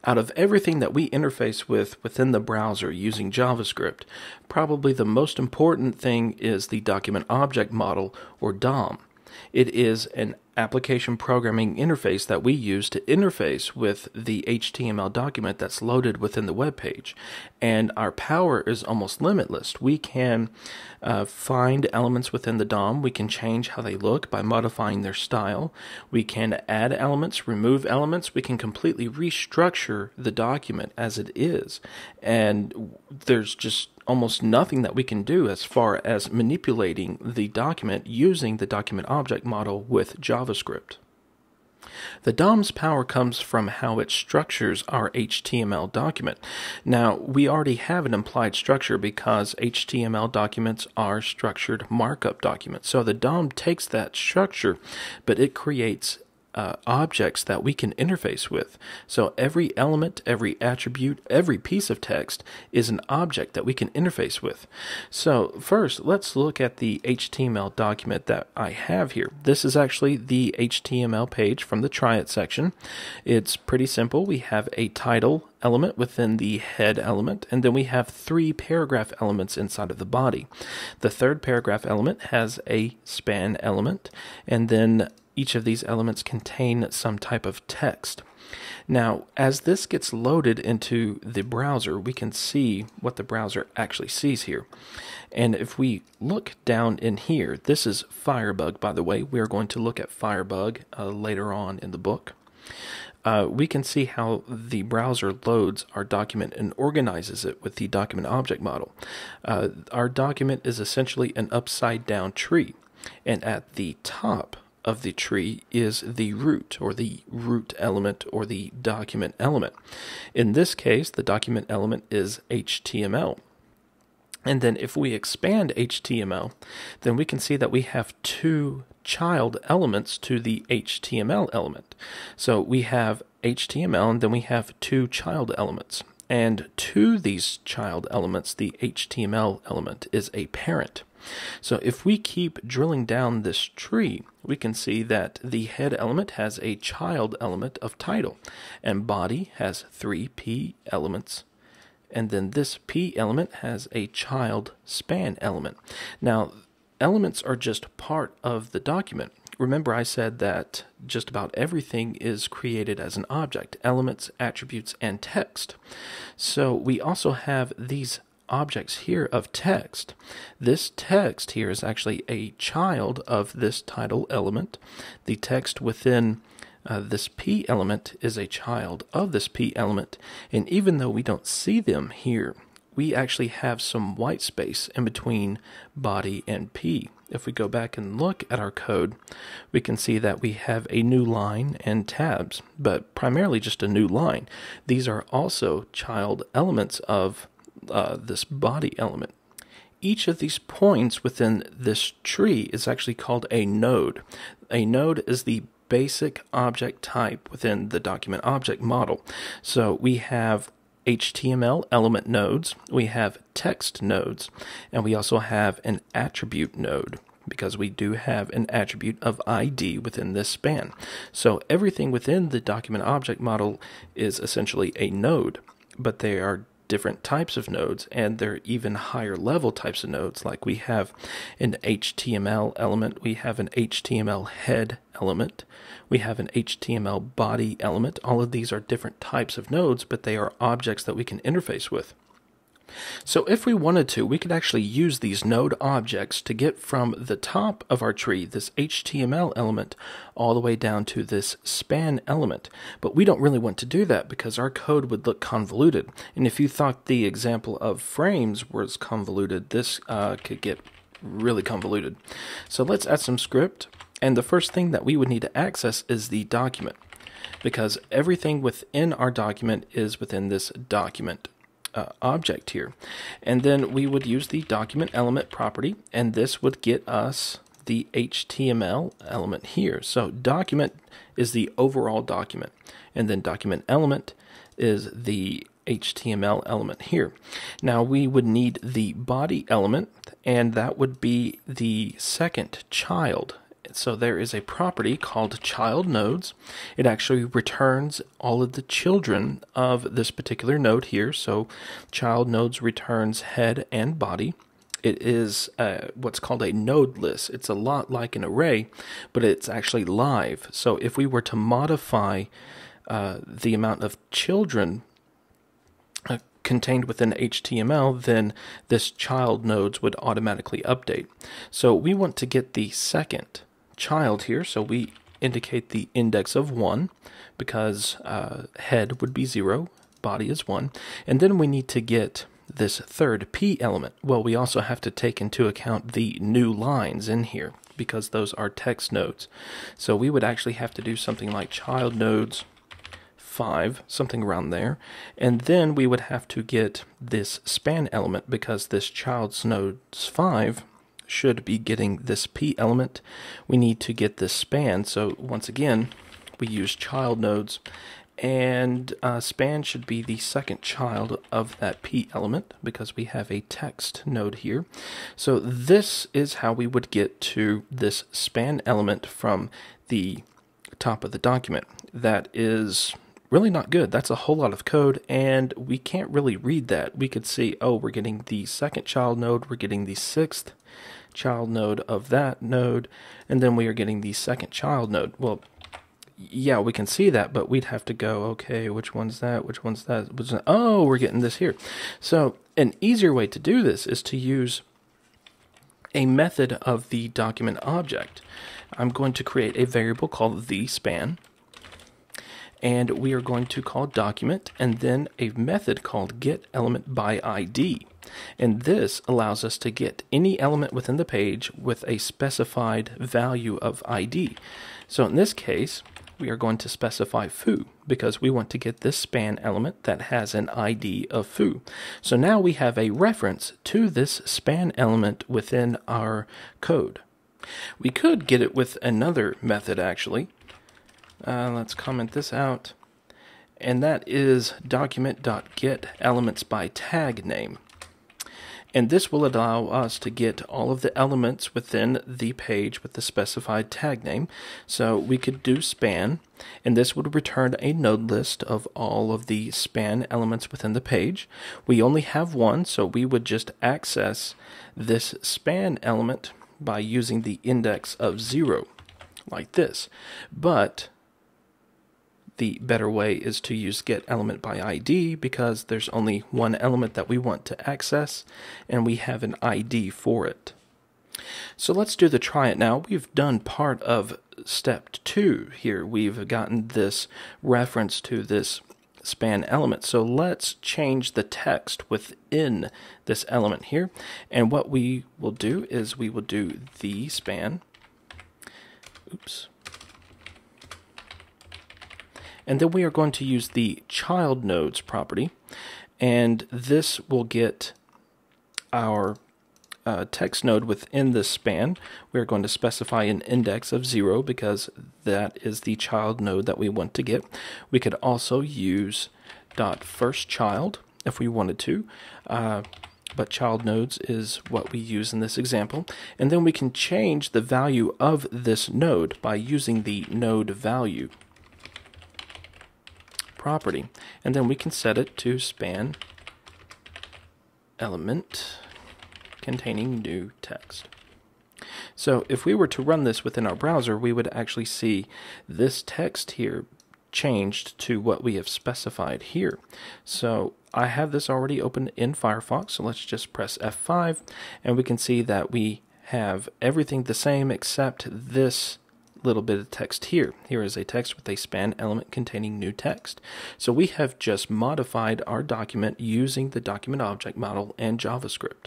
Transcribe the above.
Out of everything that we interface with within the browser using JavaScript, probably the most important thing is the document object model, or DOM. It is an application programming interface that we use to interface with the HTML document that's loaded within the web page. And our power is almost limitless. We can find elements within the DOM. We can change how they look by modifying their style. We can add elements, remove elements. We can completely restructure the document as it is. And there's just almost nothing that we can do as far as manipulating the document using the document object model with JavaScript. The DOM's power comes from how it structures our HTML document. Now, we already have an implied structure because HTML documents are structured markup documents. So the DOM takes that structure, but it creates objects that we can interface with. So every element, every attribute, every piece of text is an object that we can interface with. So first, let's look at the HTML document that I have here. This is actually the HTML page from the Try It section. It's pretty simple. We have a title element within the head element, and then we have 3 paragraph elements inside of the body. The third paragraph element has a span element, and then each of these elements contain some type of text. Now, as this gets loaded into the browser, we can see what the browser actually sees here. And if we look down in here, this is Firebug, by the way. We're going to look at Firebug later on in the book. We can see how the browser loads our document and organizes it with the document object model. Our document is essentially an upside down tree, and at the top of the tree is the root, or the root element, or the document element. In this case, the document element is HTML. And then if we expand HTML, then we can see that we have 2 child elements to the HTML element. So we have HTML, and then we have 2 child elements. And to these child elements, the HTML element is a parent. So if we keep drilling down this tree, we can see that the head element has a child element of title, and body has 3 P elements, and then this P element has a child span element. Now, elements are just part of the document. Remember, I said that just about everything is created as an object: elements, attributes, and text. So we also have these objects here of text. This text here is actually a child of this title element. The text within this P element is a child of this P element, and even though we don't see them here, we actually have some white space in between body and P. If we go back and look at our code, we can see that we have a new line and tabs, but primarily just a new line. These are also child elements of this body element. Each of these points within this tree is actually called a node. A node is the basic object type within the document object model. So we have HTML element nodes, we have text nodes, and we also have an attribute node, because we do have an attribute of ID within this span. So everything within the document object model is essentially a node, but they are different types of nodes, and they're even higher level types of nodes. Like we have an HTML element, we have an HTML head element, we have an HTML body element. All of these are different types of nodes, but they are objects that we can interface with. So if we wanted to, we could actually use these node objects to get from the top of our tree, this HTML element, all the way down to this span element. But we don't really want to do that because our code would look convoluted. And if you thought the example of frames was convoluted, this could get really convoluted. So let's add some script. And the first thing that we would need to access is the document, because everything within our document is within this document object here. And then we would use the document element property, and this would get us the HTML element here. So document is the overall document, and then document element is the HTML element here. Now we would need the body element, and that would be the second child So there is a property called child nodes. It actually returns all of the children of this particular node here. So child nodes returns head and body. It is what's called a node list. It's a lot like an array, but it's actually live. So if we were to modify the amount of children contained within HTML, then this child nodes would automatically update. So we want to get the second child here, so we indicate the index of 1 because head would be 0, body is 1, and then we need to get this third P element. Well, we also have to take into account the new lines in here because those are text nodes. So we would actually have to do something like child nodes 5, something around there, and then we would have to get this span element because this child's nodes 5 should be getting this P element. We need to get this span, so once again we use child nodes, and span should be the second child of that P element because we have a text node here. So this is how we would get to this span element from the top of the document. That is really not good. That's a whole lot of code, and we can't really read that. We could see, oh, we're getting the second child node, we're getting the sixth child node of that node, and then we are getting the second child node. Well, yeah, we can see that, but we'd have to go, okay, which one's that, which one's that, oh, we're getting this here. So an easier way to do this is to use a method of the document object. I'm going to create a variable called the span, and we are going to call document and then a method called getElementById. And this allows us to get any element within the page with a specified value of ID. So in this case, we are going to specify foo because we want to get this span element that has an ID of foo. So now we have a reference to this span element within our code. We could get it with another method actually. Let's comment this out, and that is document.getElementsByTagName. And this will allow us to get all of the elements within the page with the specified tag name. So we could do span, and this would return a node list of all of the span elements within the page. We only have one, so we would just access this span element by using the index of 0, like this. But the better way is to use getElementById because there's only one element that we want to access, and we have an ID for it. So let's do the try it now. We've done part of step 2 here. We've gotten this reference to this span element. So let's change the text within this element here. And what we will do is we will do the span. Oops. And then we are going to use the child nodes property, and this will get our text node within the span. We're going to specify an index of 0 because that is the child node that we want to get. We could also use .firstChild if we wanted to, but child nodes is what we use in this example. And then we can change the value of this node by using the node value property, and then we can set it to span element containing new text. So if we were to run this within our browser, we would actually see this text here changed to what we have specified here. So I have this already open in Firefox, so let's just press F5, and we can see that we have everything the same except this little bit of text here. Here is a text with a span element containing new text. So we have just modified our document using the document object model and JavaScript.